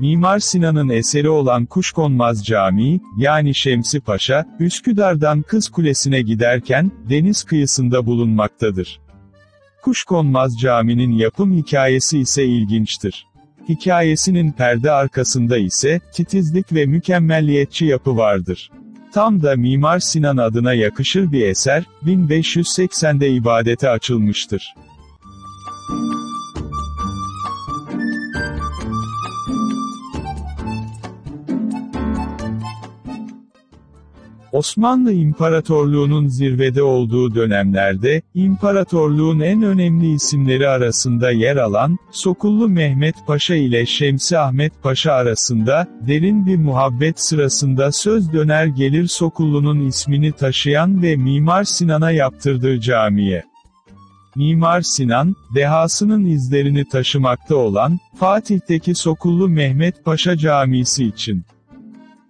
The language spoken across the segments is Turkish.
Mimar Sinan'ın eseri olan Kuşkonmaz Camii, yani Şemsi Paşa, Üsküdar'dan Kız Kulesi'ne giderken, deniz kıyısında bulunmaktadır. Kuşkonmaz Camii'nin yapım hikayesi ise ilginçtir. Hikayesinin perde arkasında ise, titizlik ve mükemmelliyetçi yapı vardır. Tam da Mimar Sinan adına yakışır bir eser, 1580'de ibadete açılmıştır. Osmanlı İmparatorluğu'nun zirvede olduğu dönemlerde, imparatorluğun en önemli isimleri arasında yer alan, Sokullu Mehmet Paşa ile Şemsi Ahmet Paşa arasında, derin bir muhabbet sırasında söz döner gelir Sokullu'nun ismini taşıyan ve Mimar Sinan'a yaptırdığı camiye. Mimar Sinan, dehasının izlerini taşımakta olan, Fatih'teki Sokullu Mehmet Paşa Camisi için.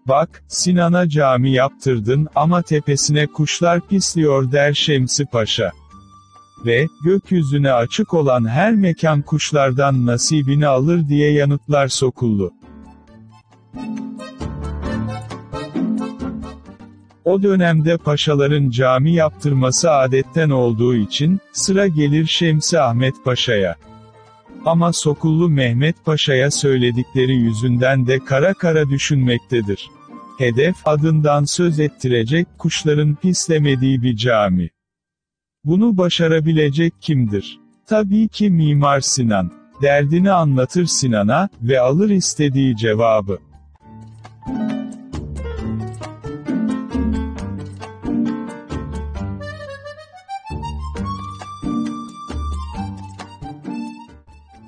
"Bak, Sinan'a cami yaptırdın ama tepesine kuşlar pisliyor" der Şemsi Paşa. Ve, "Gökyüzüne açık olan her mekan kuşlardan nasibini alır" diye yanıtlar Sokullu. O dönemde paşaların cami yaptırması adetten olduğu için, sıra gelir Şemsi Ahmet Paşa'ya. Ama Sokullu Mehmet Paşa'ya söyledikleri yüzünden de kara kara düşünmektedir. Hedef, adından söz ettirecek, kuşların pislemediği bir cami. Bunu başarabilecek kimdir? Tabii ki Mimar Sinan. Derdini anlatır Sinan'a ve alır istediği cevabı.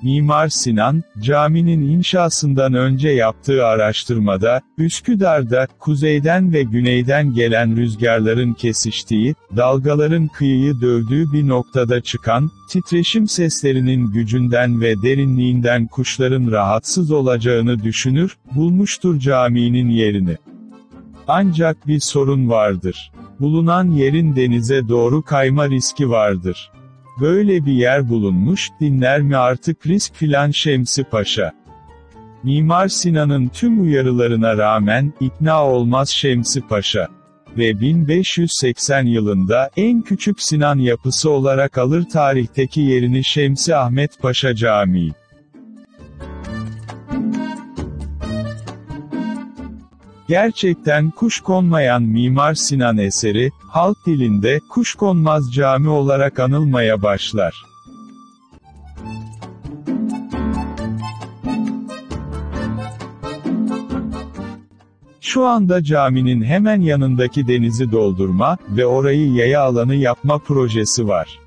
Mimar Sinan, caminin inşasından önce yaptığı araştırmada, Üsküdar'da, kuzeyden ve güneyden gelen rüzgarların kesiştiği, dalgaların kıyıyı dövdüğü bir noktada çıkan, titreşim seslerinin gücünden ve derinliğinden kuşların rahatsız olacağını düşünür, bulmuştur caminin yerini. Ancak bir sorun vardır. Bulunan yerin denize doğru kayma riski vardır. Böyle bir yer bulunmuş, dinler mi artık risk filan Şemsi Paşa. Mimar Sinan'ın tüm uyarılarına rağmen, ikna olmaz Şemsi Paşa. Ve 1580 yılında, en küçük Sinan yapısı olarak alır tarihteki yerini Şemsi Ahmet Paşa Camii. Gerçekten kuşkonmayan Mimar Sinan eseri, halk dilinde, Kuşkonmaz Cami olarak anılmaya başlar. Şu anda caminin hemen yanındaki denizi doldurma ve orayı yaya alanı yapma projesi var.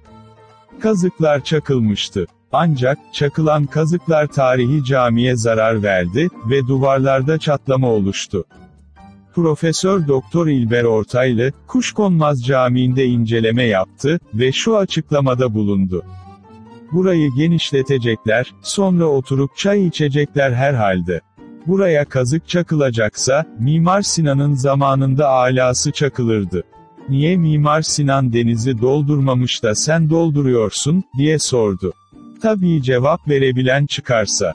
Kazıklar çakılmıştı. Ancak, çakılan kazıklar tarihi camiye zarar verdi ve duvarlarda çatlama oluştu. Profesör Doktor İlber Ortaylı, Kuşkonmaz Camii'nde inceleme yaptı ve şu açıklamada bulundu. "Burayı genişletecekler, sonra oturup çay içecekler herhalde. Buraya kazık çakılacaksa, Mimar Sinan'ın zamanında alası çakılırdı. Niye Mimar Sinan denizi doldurmamış da sen dolduruyorsun?" diye sordu. Tabii cevap verebilen çıkarsa.